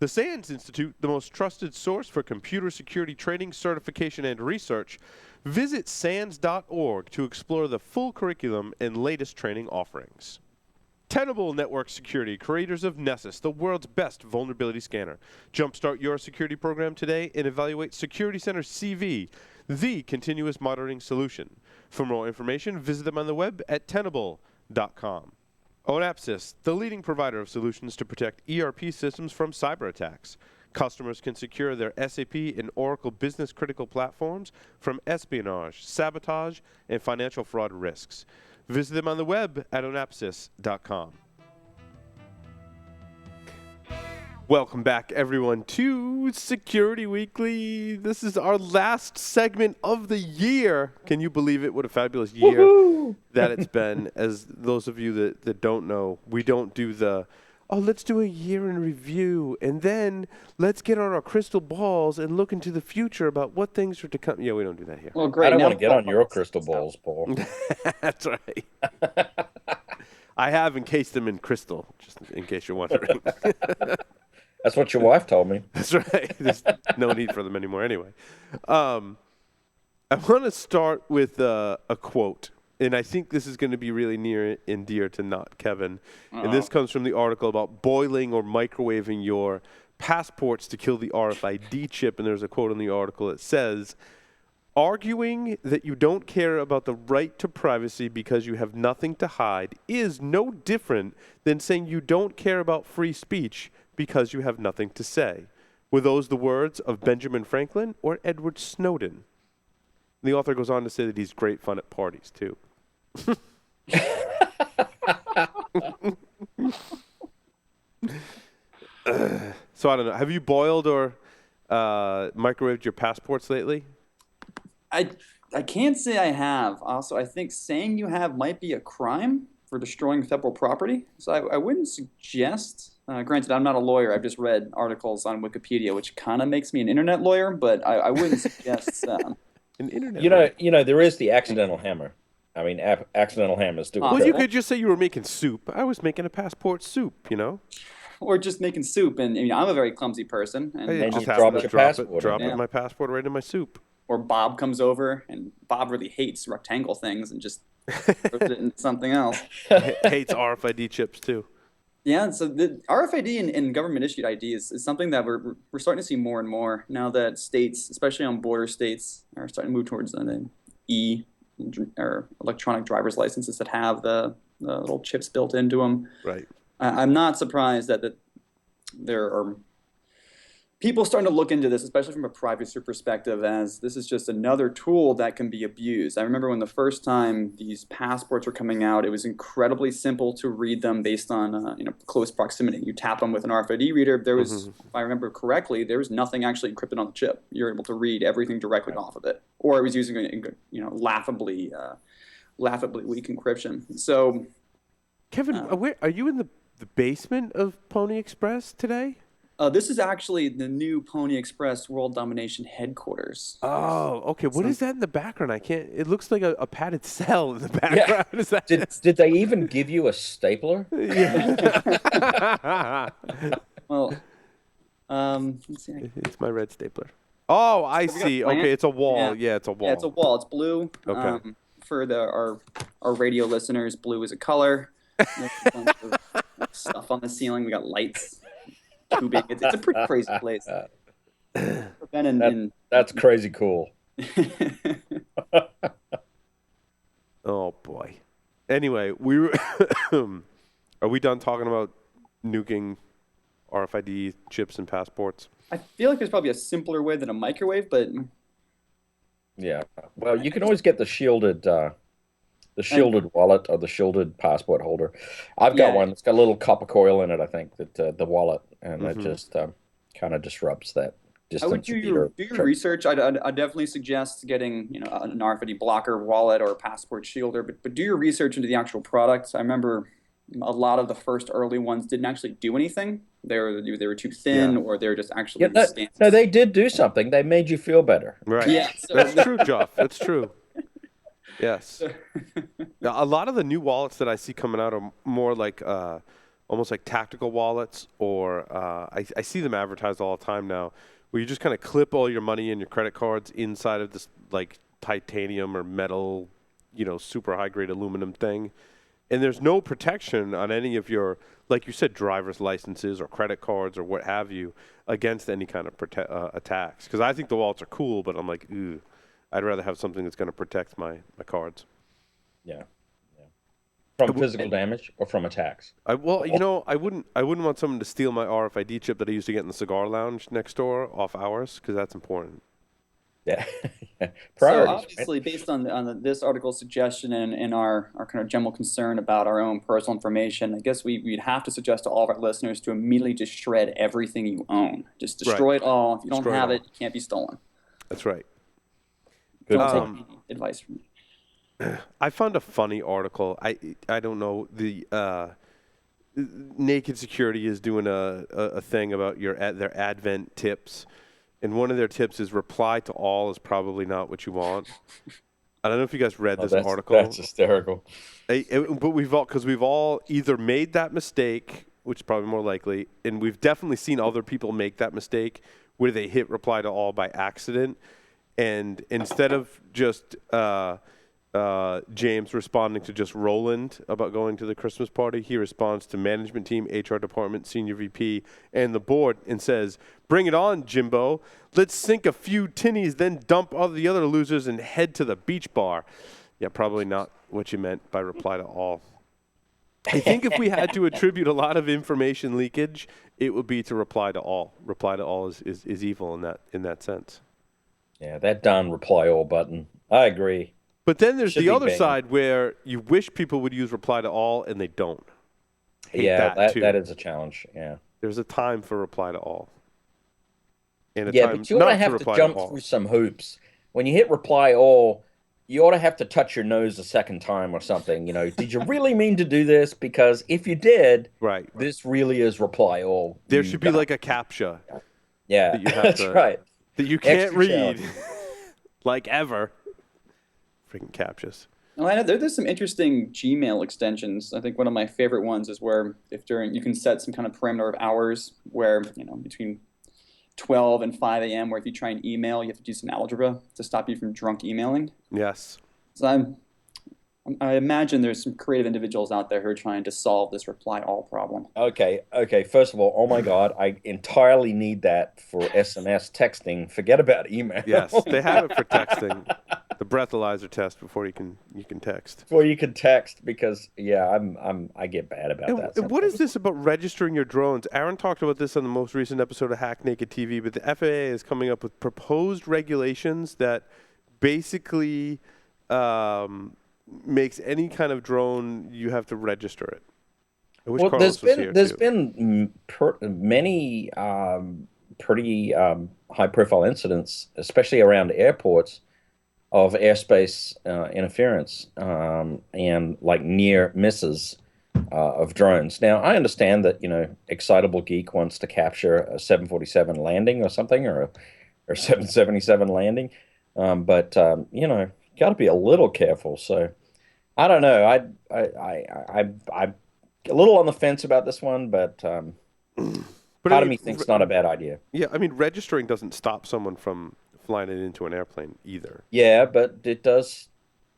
The SANS Institute, the most trusted source for computer security training, certification, and research. Visit SANS.org to explore the full curriculum and latest training offerings. Tenable Network Security, creators of Nessus, the world's best vulnerability scanner. Jumpstart your security program today and evaluate Security Center CV, the continuous monitoring solution. For more information, visit them on the web at tenable.com. Onapsis, the leading provider of solutions to protect ERP systems from cyber attacks. Customers can secure their SAP and Oracle business-critical platforms from espionage, sabotage, and financial fraud risks. Visit them on the web at onapsis.com. Welcome back, everyone, to Security Weekly. This is our last segment of the year. Can you believe it? What a fabulous year that it's been. As those of you that don't know, we don't do the, let's do a year in review, and then let's get on our crystal balls and look into the future about what things are to come. Yeah, we don't do that here. Well, great. I don't want to get on your crystal balls, Paul. That's right. I have encased them in crystal, just in case you're wondering. That's what your wife told me. That's right. There's no need for them anymore anyway. I want to start with a quote, and I think this is going to be really near and dear to Not Kevin. And this comes from the article about boiling or microwaving your passports to kill the RFID chip. And there's a quote in the article that says, "Arguing that you don't care about the right to privacy because you have nothing to hide is no different than saying you don't care about free speech because you have nothing to say." Were those the words of Benjamin Franklin or Edward Snowden? The author goes on to say that he's great fun at parties, too. So I don't know. Have you boiled or microwaved your passports lately? I can't say I have. Also, I think saying you have might be a crime for destroying federal property. So I wouldn't suggest. Granted, I'm not a lawyer. I've just read articles on Wikipedia, which kind of makes me an internet lawyer. But I wouldn't suggest an internet. lawyer. There is the accidental hammer. I mean, accidental hammers do. Well, you could just say you were making soup. I was making a passport soup, Or just making soup, and I'm a very clumsy person. And just drop your passport. Drop my passport right in my soup. Or Bob comes over, and Bob really hates rectangle things and just throws it into something else. Hates RFID chips, too. Yeah, so the RFID and government-issued ID is something that we're starting to see more and more now that states, especially on border states, are starting to move towards the or electronic driver's licenses that have the little chips built into them. Right. I'm not surprised that there are people starting to look into this, especially from a privacy perspective, as this is just another tool that can be abused. I remember when the first time these passports were coming out, it was incredibly simple to read them based on close proximity. You tap them with an RFID reader. There was, if I remember correctly, there was nothing actually encrypted on the chip. You're able to read everything directly off of it, or it was using laughably weak encryption. So, Kevin, where are you in the basement of Pony Express today? This is actually the new Pony Express World Domination headquarters. Oh, okay. What is that in the background? It looks like a padded cell in the background. Yeah. Is that did they even give you a stapler? Yeah. Well, let's see. It's my red stapler. Oh, I see. Okay, it's a wall. Yeah, it's a wall. Yeah, it's a wall. It's blue. Okay. For our radio listeners, blue is a color. There's a bunch of stuff on the ceiling. We got lights. Tubing. It's a pretty crazy place. That's crazy cool. Oh boy. Anyway, are we done talking about nuking RFID chips and passports? I feel like there's probably a simpler way than a microwave, but yeah. Well, you can always get the shielded wallet or the shielded passport holder. I've got one. It's got a little copper coil in it, I think, that the wallet, and it just kind of disrupts that distance. I would do your research. I'd definitely suggest getting an RFID blocker wallet or a passport shielder, but do your research into the actual products. I remember a lot of the first early ones didn't actually do anything. They were too thin, or they were just actually no, they did do something. They made you feel better. Right. Yeah, that's true, Joff. That's true. Yes. Now, a lot of the new wallets that I see coming out are more like almost like tactical wallets, or I see them advertised all the time now, where you just kind of clip all your money and your credit cards inside of this like titanium or metal, super high grade aluminum thing. And there's no protection on any of your, like you said, driver's licenses or credit cards or what have you against any kind of attacks. Because I think the wallets are cool, but I'm like, ooh, I'd rather have something that's going to protect my cards. Yeah. From physical damage or from attacks? I wouldn't want someone to steal my RFID chip that I used to get in the cigar lounge next door off hours, because that's important. Yeah. Priorities. So obviously, based on this article's suggestion and our kind of general concern about our own personal information, I guess we'd have to suggest to all of our listeners to immediately just shred everything you own. Just destroy it all. If you don't have it, it can't be stolen. That's right. Don't take any advice from me. I found a funny article. I don't know, the Naked Security is doing a thing about their Advent tips. And one of their tips is reply to all is probably not what you want. I don't know if you guys read this article. That's hysterical. But we've all either made that mistake, which is probably more likely, and we've definitely seen other people make that mistake where they hit reply to all by accident. And instead of just James responding to just Roland about going to the Christmas party, he responds to management team, HR department, senior VP, and the board and says, "Bring it on, Jimbo. Let's sink a few tinnies, then dump all the other losers and head to the beach bar." Yeah, probably not what you meant by reply to all. I think if we had to attribute a lot of information leakage, it would be to reply to all. Reply to all is evil in that sense. Yeah, that darn reply all button. I agree. But then there's the other side where you wish people would use reply to all and they don't. That is a challenge. Yeah. There's a time for reply to all. And but you ought to have to jump through some hoops. When you hit reply all, you ought to have to touch your nose a second time or something. Did you really mean to do this? Because if you did, this really is reply all. There should be like a CAPTCHA. Yeah, that you have that's right. That you can't read, like ever. Freaking CAPTCHAs. Well, I know there's some interesting Gmail extensions. I think one of my favorite ones is where you can set some kind of parameter of hours where, between 12 and 5 a.m., where if you try and email, you have to do some algebra to stop you from drunk emailing. Yes. So I imagine there's some creative individuals out there who are trying to solve this reply all problem. Okay. First of all, oh my God, I entirely need that for SMS texting. Forget about email. Yes, they have it for texting. The breathalyzer test before you can text. Before you can text, because I get bad about that. And what is this about registering your drones? Aaron talked about this on the most recent episode of Hack Naked TV, but the FAA is coming up with proposed regulations that basically makes any kind of drone, you have to register it. I wish Carlos was here, there's been many pretty high-profile incidents, especially around airports, of airspace interference and like near misses of drones. Now, I understand that Excitable Geek wants to capture a 747 landing or something, or a 777 landing, but got to be a little careful. So I don't know. I'm a little on the fence about this one, but part of me thinks not a bad idea. Yeah, I mean, registering doesn't stop someone from flying it into an airplane either. Yeah, but it does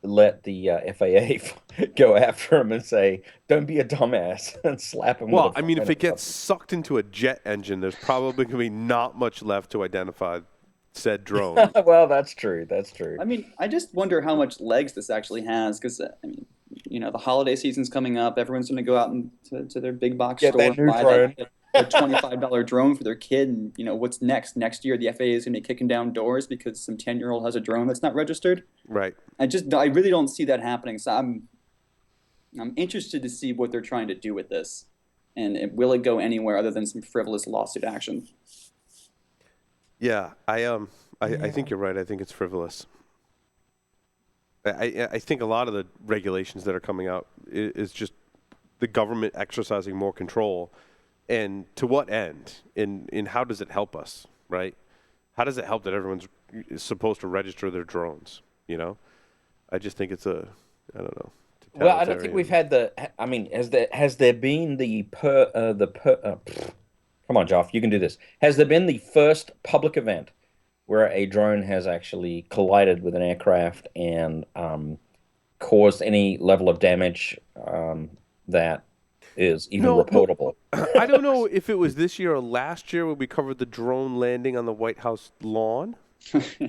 let the FAA go after him and say, "Don't be a dumbass," and slap him. Well, I mean, if it gets sucked into a jet engine, there's probably going to be not much left to identify said drone. Well, that's true. That's true. I mean, I just wonder how much legs this actually has, because the holiday season's coming up. Everyone's going to go out to their big box store and buy a $25 drone for their kid, and what's next? Next year, the FAA is going to be kicking down doors because some 10-year-old has a drone that's not registered. Right. I really don't see that happening. So I'm interested to see what they're trying to do with this, and will it go anywhere other than some frivolous lawsuit action? Yeah, I think you're right. I think it's frivolous. I think a lot of the regulations that are coming out is just the government exercising more control. And to what end? And how does it help us, right? How does it help that everyone's supposed to register their drones, I just think it's I don't know. Well, I don't think we've had the. I mean, has there been come on, Joff, you can do this. Has there been the first public event where a drone has actually collided with an aircraft and caused any level of damage that is even reportable? I don't know if it was this year or last year when we covered the drone landing on the White House lawn.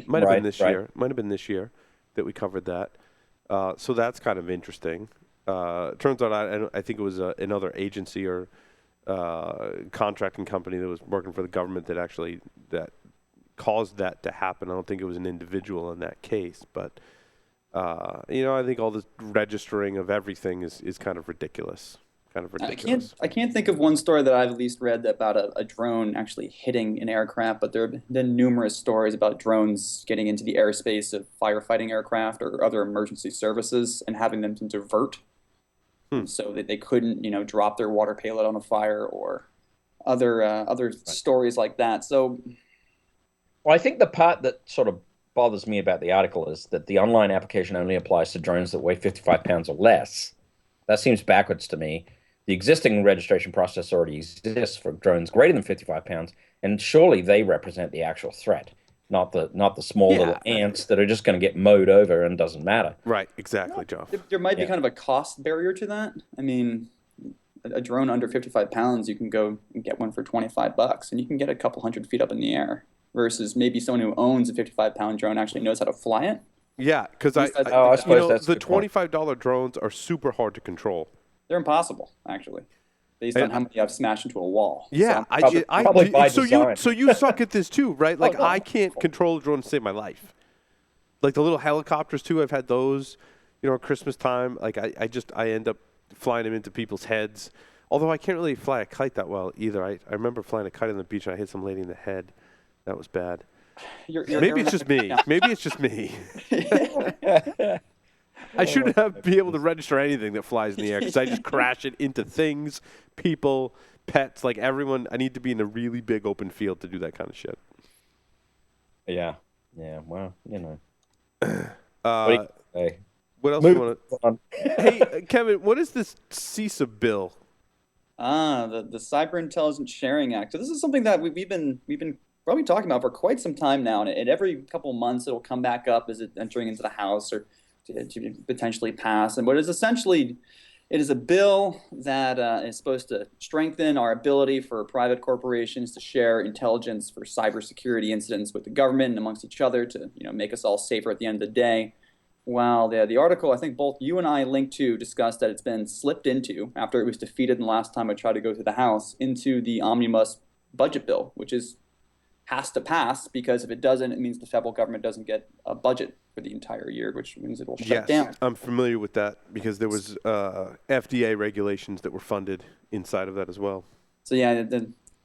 Might have been this year. Might have been this year that we covered that. So that's kind of interesting. Turns out I think it was another agency or contracting company that was working for the government that caused that to happen. I don't think it was an individual in that case, but I think all this registering of everything is kind of ridiculous. I can't think of one story that I've at least read about a drone actually hitting an aircraft, but there have been numerous stories about drones getting into the airspace of firefighting aircraft or other emergency services and having them to divert so that they couldn't, drop their water payload on a fire or other stories like that. So, well, I think the part that sort of bothers me about the article is that the online application only applies to drones that weigh 55 pounds or less. That seems backwards to me. The existing registration process already exists for drones greater than 55 pounds, and surely they represent the actual threat, not the small little ants that are just going to get mowed over and doesn't matter. Right, exactly, Joe. There might be kind of a cost barrier to that. I mean, a drone under 55 pounds, you can go and get one for $25, and you can get a couple 100 feet up in the air, versus maybe someone who owns a 55-pound drone actually knows how to fly it. Yeah, because I suppose that's the $25 drones are super hard to control. They're impossible, actually, based on how many I've smashed into a wall. Yeah, so you suck at this too, right? Like I can't control a drone to save my life. Like the little helicopters too, I've had those. At Christmas time, like I end up flying them into people's heads. Although I can't really fly a kite that well either. I remember flying a kite on the beach and I hit some lady in the head. That was bad. Maybe it's just me. Maybe it's just me. I shouldn't be able to register anything that flies in the air because I just crash it into things, people, pets, like everyone. I need to be in a really big open field to do that kind of shit. Yeah. Well, what else do you want to? Hey, Kevin, what is this CISA bill? The Cyber Intelligence Sharing Act. So this is something that we've been probably talking about for quite some time now, and every couple of months it'll come back up as it entering into the House or to potentially pass. And what is essentially, it is a bill that is supposed to strengthen our ability for private corporations to share intelligence for cybersecurity incidents with the government and amongst each other to make us all safer at the end of the day. While the article, I think both you and I linked to, discussed that it's been slipped into, after it was defeated the last time it tried to go through the House, into the omnibus budget bill, which has to pass, because if it doesn't, it means the federal government doesn't get a budget for the entire year, which means it will shut down. I'm familiar with that because there was FDA regulations that were funded inside of that as well. So yeah,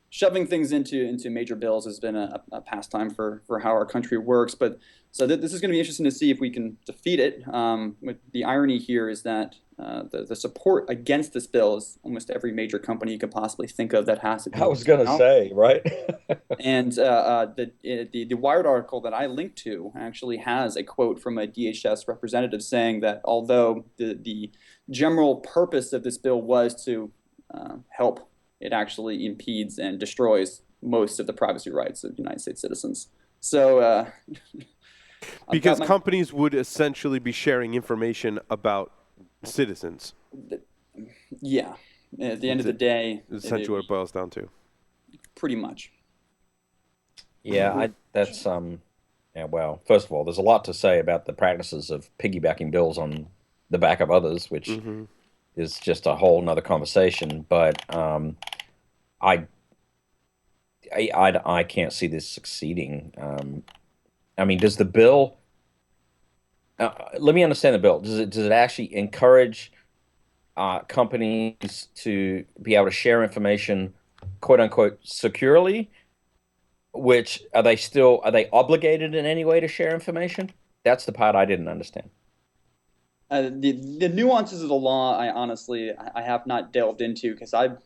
shoving things into major bills has been a pastime for how our country works. But so this is going to be interesting to see if we can defeat it. The irony here is that the support against this bill is almost every major company you could possibly think of that has it. I was going to say, right? And the Wired article that I linked to actually has a quote from a DHS representative saying that although the general purpose of this bill was to help, it actually impedes and destroys most of the privacy rights of United States citizens. So, because companies would essentially be sharing information about citizens. Yeah. At the end of the day, essentially what it boils down to. Pretty much. Yeah, well, first of all, there's a lot to say about the practices of piggybacking bills on the back of others, which is just a whole nother conversation. But I can't see this succeeding. I mean, does the bill? Let me understand the bill. Does it actually encourage companies to be able to share information, quote unquote, securely? Which are they obligated in any way to share information? That's the part I didn't understand. The nuances of the law, I have not delved into, because I've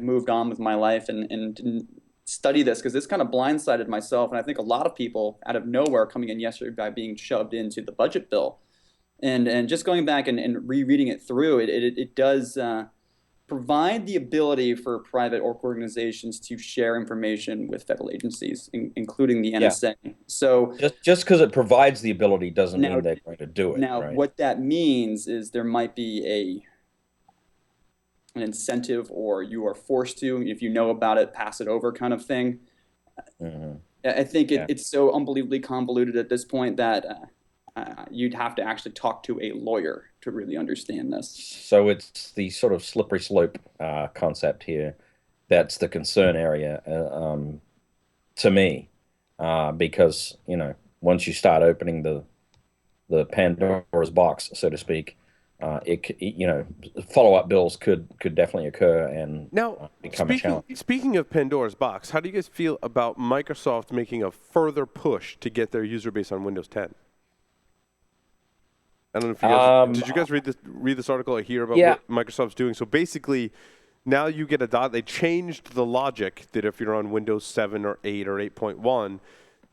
moved on with my life and didn't study this, because this kind of blindsided myself, and I think a lot of people out of nowhere coming in yesterday by being shoved into the budget bill. And just going back and rereading it through, it does provide the ability for private organizations to share information with federal agencies, including the NSA. So just because it provides the ability doesn't now, mean they're going to do it. Now, right? what that means is there might be an incentive, or you are forced to, if you know about it, pass it over kind of thing. Mm-hmm. I think it's so unbelievably convoluted at this point that you'd have to actually talk to a lawyer to really understand this. So it's the sort of slippery slope concept here that's the concern area to me, because once you start opening the Pandora's box, so to speak, follow-up bills could definitely occur and Now, become a challenge. speaking of Pandora's box, how do you guys feel about Microsoft making a further push to get their user base on Windows 10? I don't know if you guys did you guys read this article or hear about what Microsoft's doing? So basically, now you get they changed the logic that if you're on Windows 7 or 8 or 8.1,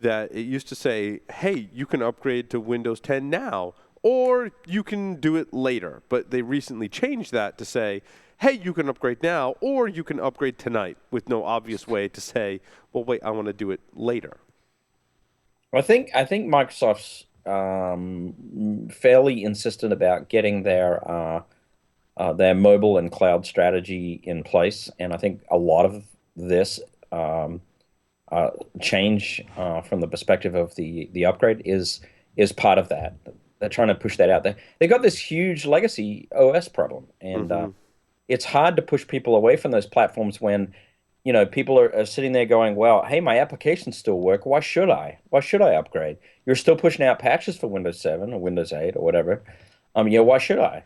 that it used to say, hey, you can upgrade to Windows 10 now, or you can do it later. But they recently changed that to say, hey, you can upgrade now, or you can upgrade tonight, with no obvious way to say, well, wait, I want to do it later. I think Microsoft's fairly insistent about getting their mobile and cloud strategy in place, and I think a lot of this change from the perspective of the upgrade is part of that. They're trying to push that out there. They got this huge legacy OS problem, and it's hard to push people away from those platforms when people are sitting there going, well, hey, my applications still work. Why should I? Why should I upgrade? You're still pushing out patches for Windows 7 or Windows 8 or whatever. Why should I?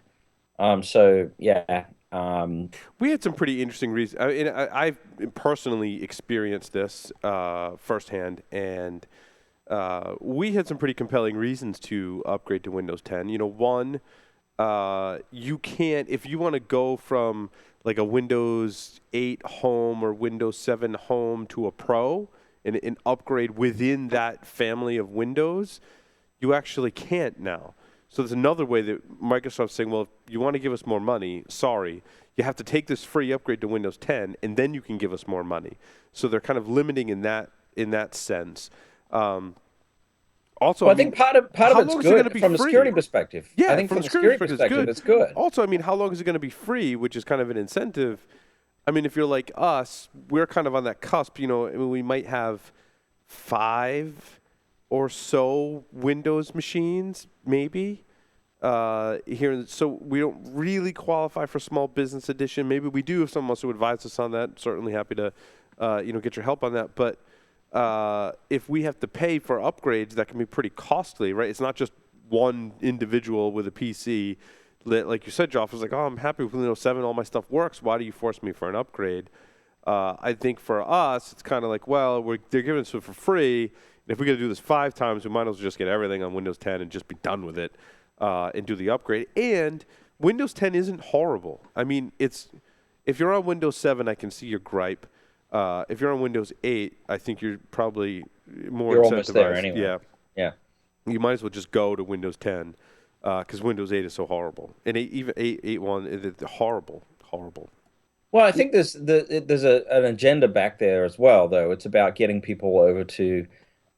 We had some pretty interesting reasons. I've personally experienced this firsthand, and we had some pretty compelling reasons to upgrade to Windows 10. One, you can't, if you want to go from like a Windows 8 home or Windows 7 home to a Pro and upgrade within that family of Windows, you actually can't now. So there's another way that Microsoft's saying, well, if you want to give us more money, sorry, you have to take this free upgrade to Windows 10, and then you can give us more money. So they're kind of limiting in that sense. Also, I think part of it's good from a security perspective. Yeah, I think from a security perspective, it's good. Also, how long is it going to be free, which is kind of an incentive? If you're like us, we're kind of on that cusp. We might have 5 or so Windows machines, maybe, here. So we don't really qualify for small business edition. Maybe we do if someone wants to advise us on that. Certainly happy to, get your help on that. But if we have to pay for upgrades, that can be pretty costly, right? It's not just one individual with a PC. Like you said, Joff was like, oh, I'm happy with Windows 7. All my stuff works. Why do you force me for an upgrade? I think for us, it's kind of like, well, they're giving us it for free. And if we got to do this 5 times, we might as well just get everything on Windows 10 and just be done with it and do the upgrade. And Windows 10 isn't horrible. If you're on Windows 7, I can see your gripe. If you're on Windows 8, I think you're probably more You're incentivized. almost there anyway. Yeah. You might as well just go to Windows 10 because Windows 8 is so horrible. And even 8.1, it's horrible. Well, I think there's an agenda back there as well, though. It's about getting people over to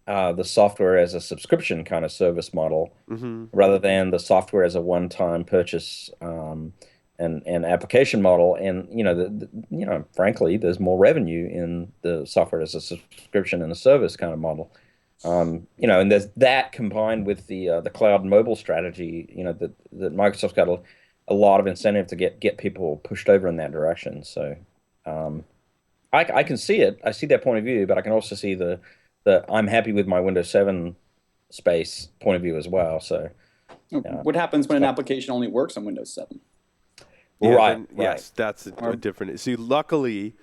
the software as a subscription kind of service model, rather than the software as a one-time purchase and application model. And frankly, there's more revenue in the software as a subscription and a service kind of model. And there's that combined with the cloud and mobile strategy. That Microsoft's got a lot of incentive to get people pushed over in that direction. So I can see it. I see that point of view, but I can also see the I'm happy with my Windows 7 space point of view as well. So what happens when an application only works on Windows 7? Yeah, right. Yes, that's a different. See, luckily,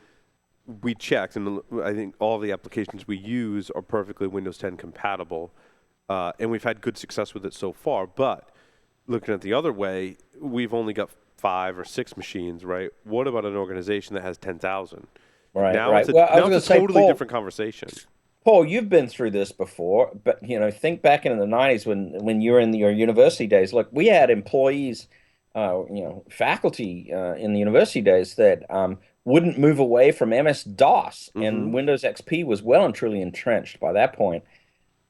we checked, and I think all the applications we use are perfectly Windows 10 compatible, and we've had good success with it so far. But looking at the other way, we've only got 5 or 6 machines, right? What about an organization that has 10,000? Right. Now right. it's a totally different conversation. Paul, you've been through this before, but think back in the 90s when you were in your university days. Look, we had employees, faculty in the university days that wouldn't move away from MS-DOS, and Hmm. Windows XP was well and truly entrenched by that point.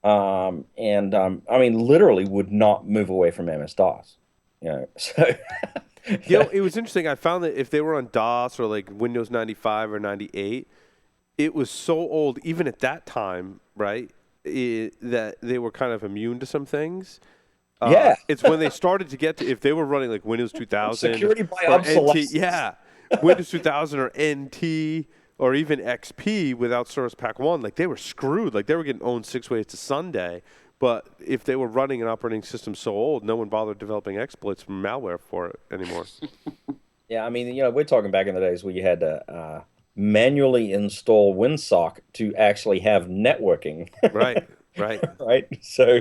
I mean, literally would not move away from MS-DOS. So It was interesting. I found that if they were on DOS or like Windows 95 or 98, it was so old, even at that time, right? That they were kind of immune to some things. yeah, It's when they started to get to, if they were running like Windows 2000 security by or NT, obsolescence. yeah, Windows 2000 or NT or even XP without Service Pack 1, like they were screwed. Like they were getting owned 6 ways to Sunday. But if they were running an operating system so old, no one bothered developing exploits from malware for it anymore. Yeah, I mean, we're talking back in the days where you had to manually install WinSock to actually have networking, Right, right. right? So,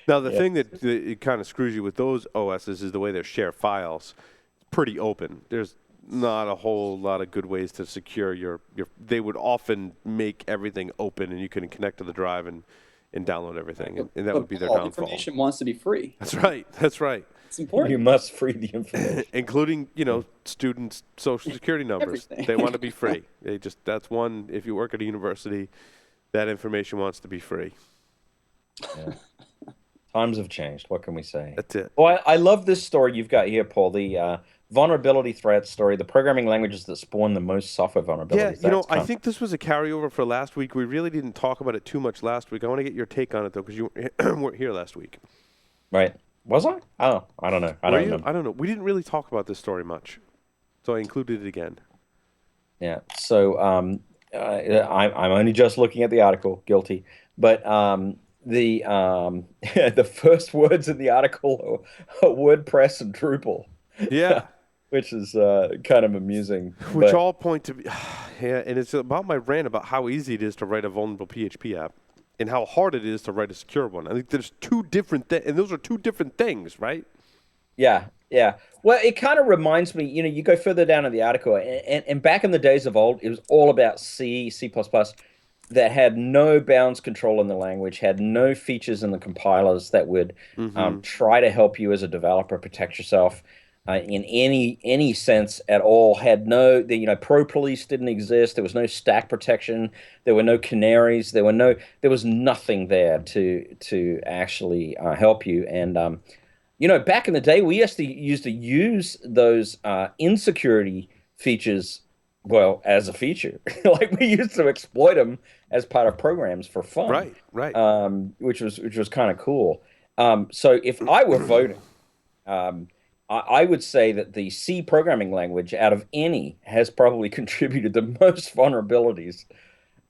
Now, the yeah, thing that it kind of screws you with those OSs is the way they share files. It's pretty open. There's not a whole lot of good ways to secure your. They would often make everything open, and you can connect to the drive and download everything, and that would be their Paul, downfall. information wants to be free. That's right. That's right. It's you important. must free the information. Including students' social security numbers. Everything. They want to be free. That's one. If you work at a university, that information wants to be free. Yeah. Times have changed. What can we say? That's it. Well, I love this story you've got here, Paul. The vulnerability threat story, the programming languages that spawn the most software Yeah, vulnerabilities. I think this was a carryover for last week. We really didn't talk about it too much last week. I want to get your take on it, though, because you weren't here last week. Right. Was I? Oh, I don't know. I Were don't you? know. I don't know. We didn't really talk about this story much, so I included it again. Yeah. So I'm only just looking at the article, guilty. But the the first words in the article are WordPress and Drupal, Yeah, which is kind of amusing. which But all point to, yeah, and it's about my rant about how easy it is to write a vulnerable PHP app, and how hard it is to write a secure one. I think there's two different things, and those are two different things, right? yeah, yeah. Well, it kind of reminds me, you go further down in the article, and back in the days of old, it was all about C, C++, that had no bounds control in the language, had no features in the compilers that would Mm-hmm. try to help you as a developer protect yourself in any sense at all. Had no, pro police didn't exist. There was no stack protection. There were no canaries. There was nothing there to actually help you. And back in the day, we used to use those insecurity features, well, as a feature. Like we used to exploit them as part of programs for fun, Right, right. which was kind of cool. So if I were voting, I would say that the C programming language out of any has probably contributed the most vulnerabilities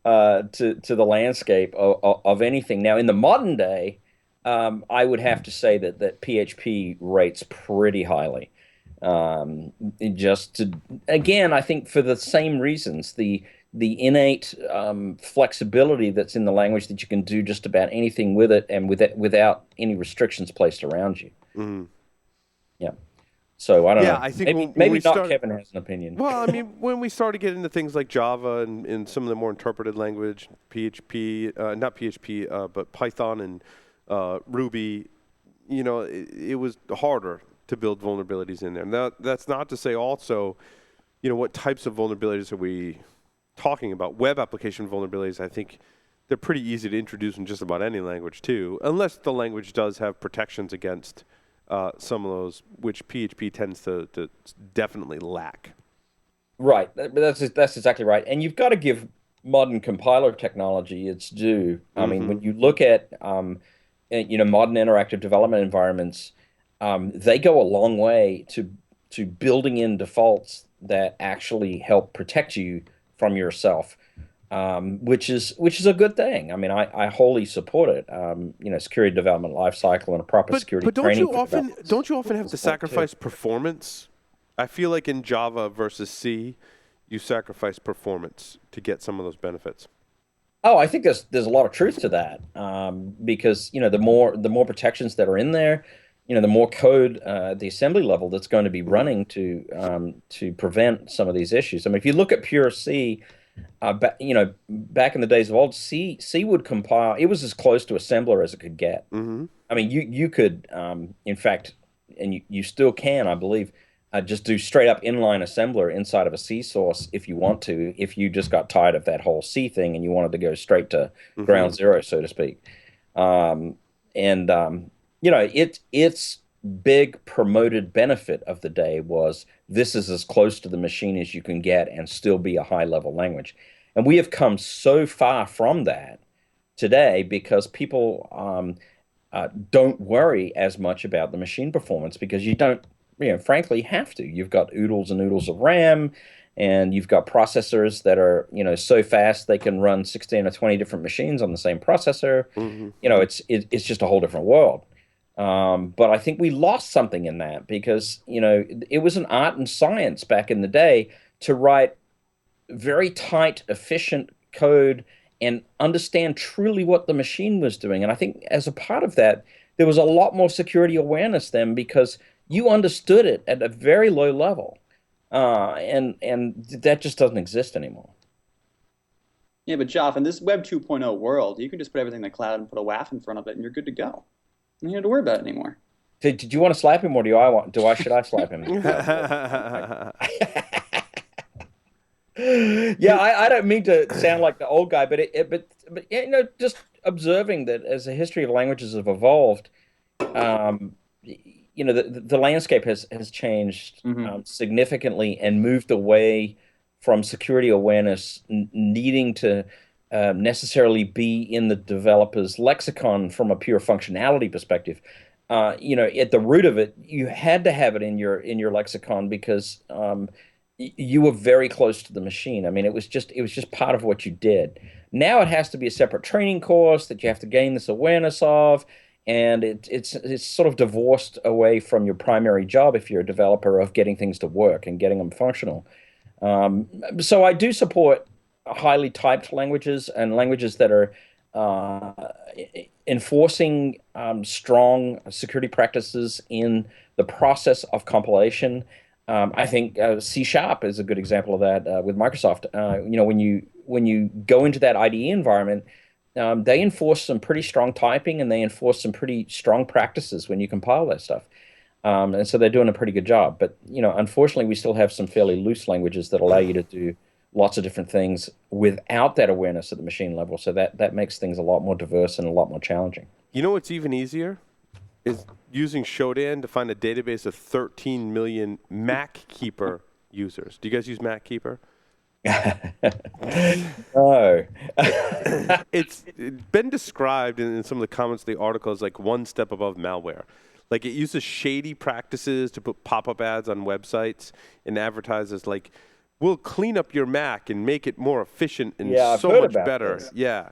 to the landscape of anything. Now, in the modern day, I would have to say that PHP rates pretty highly. Just to, again, I think for the same reasons, the innate flexibility that's in the language that you can do just about anything with it and without any restrictions placed around you. Mm-hmm. Yeah. So I don't Yeah, know. I think Maybe when maybe we not start, Kevin has an opinion. well, I mean, when we started getting into things like Java and some of the more interpreted language, PHP, not PHP, but Python and Ruby, it was harder to build vulnerabilities in there. Now, that's not to say also, what types of vulnerabilities are we talking about? Web application vulnerabilities, I think they're pretty easy to introduce in just about any language too, unless the language does have protections against some of those, which PHP tends to definitely lack. Right. That's exactly right. And you've got to give modern compiler technology its due. I mean, Mm-hmm. when you look at modern interactive development environments, they go a long way to building in defaults that actually help protect you from yourself, which is a good thing. I mean, I wholly support it. Security development lifecycle and a proper security But training for developers don't you often have is to important too. sacrifice performance? I feel like in Java versus C, you sacrifice performance to get some of those benefits. Oh, I think there's a lot of truth to that, because the more protections that are in there, the more code at the assembly level that's going to be running to prevent some of these issues. I mean, if you look at pure C, back in the days of old, C would compile. It was as close to assembler as it could get. Mm-hmm. I mean, you could, in fact, and you still can, I believe, just do straight up inline assembler inside of a C source if you want to, if you just got tired of that whole C thing and you wanted to go straight to Mm-hmm. ground zero, so to speak. Um, and its big promoted benefit of the day was this is as close to the machine as you can get and still be a high level language. And we have come so far from that today because people don't worry as much about the machine performance because you don't, frankly, have to. You've got oodles and oodles of RAM, and you've got processors that are, so fast they can run 16 or 20 different machines on the same processor. Mm-hmm. It's just a whole different world. But I think we lost something in that because, it was an art and science back in the day to write very tight, efficient code and understand truly what the machine was doing. And I think as a part of that, there was a lot more security awareness then because you understood it at a very low level. And that just doesn't exist anymore. Yeah, but Joff, in this Web 2.0 world, you can just put everything in the cloud and put a WAF in front of it, and you're good to go. You don't have to worry about it anymore. Did you want to slap him, or should I slap him? Yeah, I don't mean to sound like the old guy, but just observing that as the history of languages have evolved, um, the landscape has changed significantly and moved away from security awareness needing to necessarily be in the developer's lexicon from a pure functionality perspective. At the root of it, you had to have it in your lexicon because you were very close to the machine. I mean, it was just part of what you did. Now it has to be a separate training course that you have to gain this awareness of, and it's sort of divorced away from your primary job if you're a developer of getting things to work and getting them functional. So I do support highly typed languages and languages that are enforcing strong security practices in the process of compilation. I think C# is a good example of that with Microsoft. When you go into that IDE environment, they enforce some pretty strong typing and they enforce some pretty strong practices when you compile that stuff. And so they're doing a pretty good job. But unfortunately, we still have some fairly loose languages that allow you to do lots of different things without that awareness at the machine level. So that makes things a lot more diverse and a lot more challenging. You know what's even easier? Is using Shodan to find a database of 13 million MacKeeper users. Do you guys use MacKeeper? No. It's been described in some of the comments of the article as like one step above malware. Like it uses shady practices to put pop-up ads on websites and advertises like, we'll clean up your Mac and make it more efficient and I've so heard much about better. this. Yeah.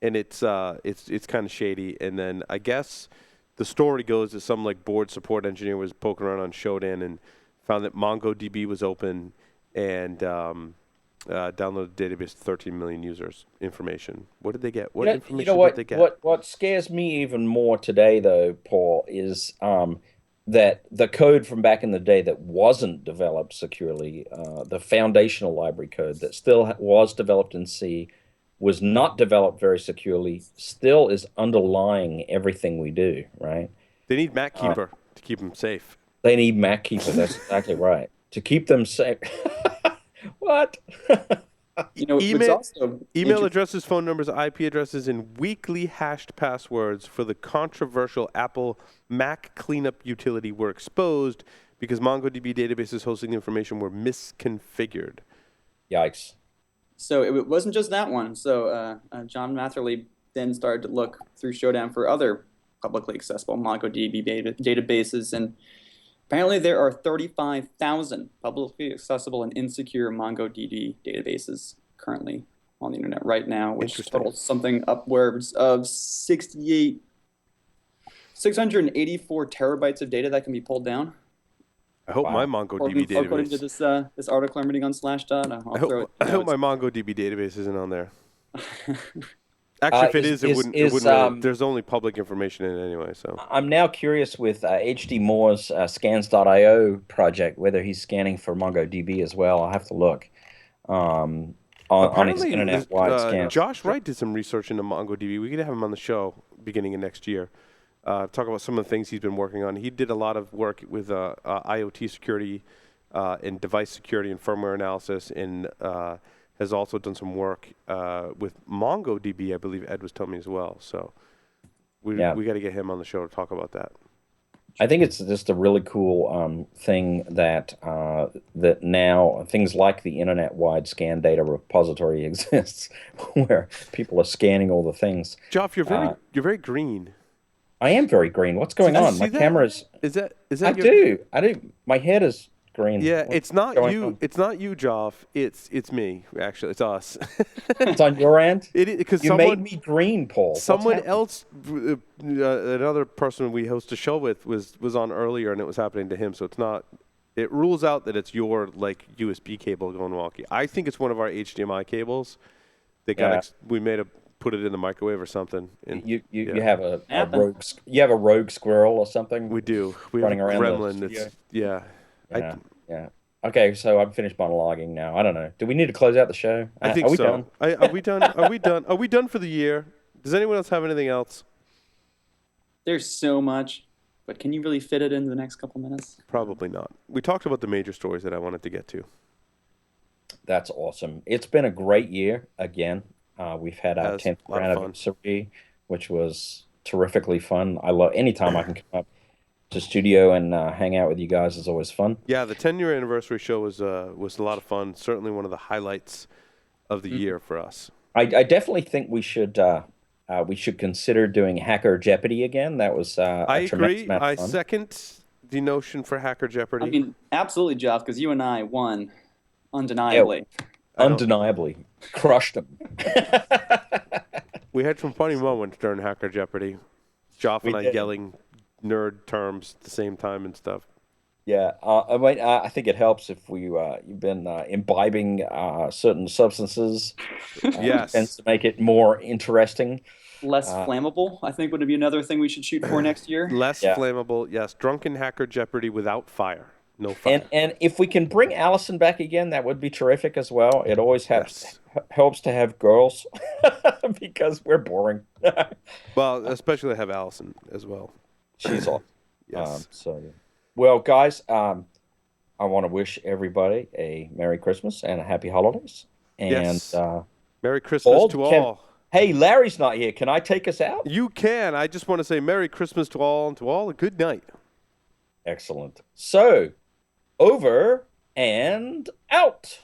And it's kind of shady. And then I guess the story goes that some like board support engineer was poking around on Shodan and found that MongoDB was open and downloaded a database of 13 million users information. What did they get? What information did they get? What scares me even more today, though, Paul, is that the code from back in the day that wasn't developed securely, the foundational library code that still was developed in C, was not developed very securely, still is underlying everything we do, right? They need MacKeeper to keep them safe. They need MacKeeper. That's exactly right. To keep them safe. What? Email addresses, phone numbers, IP addresses, and weakly hashed passwords for the controversial Apple Mac cleanup utility were exposed because MongoDB databases hosting the information were misconfigured. Yikes. So it wasn't just that one. So John Matherly then started to look through Shodan for other publicly accessible MongoDB databases, and apparently there are 35,000 publicly accessible and insecure MongoDB databases currently on the internet right now, which totals something upwards of 684 terabytes of data that can be pulled down. I hope my MongoDB database. According to this article I'm reading on Slashdot, I hope my MongoDB database isn't on there. Actually, if it is, it wouldn't really, there's only public information in it anyway. So I'm now curious with HD Moore's scans.io project whether he's scanning for MongoDB as well. I'll have to look. on his Apparently, internet-wide scan. Josh Wright did some research into MongoDB. We could have him on the show beginning of next year. Talk about some of the things he's been working on. He did a lot of work with IoT security and device security and firmware analysis, and has also done some work with MongoDB, I believe Ed was telling me as well. So we got to get him on the show to talk about that. I think it's just a really cool thing that that now things like the internet-wide scan data repository exists, where people are scanning all the things. Joff, you're very green. I am very green. What's going on? My camera's. Is that? I do. My head is green. Yeah, What's it's not going you. on? It's not you, Joff. It's me. Actually, it's us. It's on your end. It because You made me green, Paul. Someone else, another person we host a show with was on earlier, and it was happening to him. So it's not. It rules out that it's your USB cable going wonky. I think it's one of our HDMI cables. They got we made a. Put it in the microwave or something. And, you have a rogue squirrel or something. We do. We running have a around gremlin. Yeah. Okay, so I'm finished monologuing now. I don't know. Do we need to close out the show? I think so. Done? Are we done? Are we done? Are we done for the year? Does anyone else have anything else? There's so much, but can you really fit it in the next couple minutes? Probably not. We talked about the major stories that I wanted to get to. That's awesome. It's been a great year again. We've had our 10th anniversary, which was terrifically fun. I love anytime I can come up to studio and hang out with you guys is always fun. Yeah, the 10-year anniversary show was a lot of fun. Certainly one of the highlights of the year for us. I definitely think we should consider doing Hacker Jeopardy again. That was I agree. Amount of fun. I second the notion for Hacker Jeopardy. I mean, absolutely, Jeff, because you and I won undeniably. Yeah. Undeniably crushed them. We had some funny moments during Hacker Jeopardy. Joff and I yelling nerd terms at the same time and stuff. Yeah, I think it helps if you've been imbibing certain substances. Yes, tends to make it more interesting. Less flammable, I think, would be another thing we should shoot for next year. Less flammable, yes. Drunken Hacker Jeopardy without fire. No fire. And if we can bring Allison back again, that would be terrific as well. It always helps to have girls because we're boring. Well, especially to have Allison as well. She's awesome. Yes. Well, guys, I want to wish everybody a Merry Christmas and a Happy Holidays. And Merry Christmas to all. Hey, Larry's not here. Can I take us out? You can. I just want to say Merry Christmas to all, and to all a good night. Excellent. So, over and out.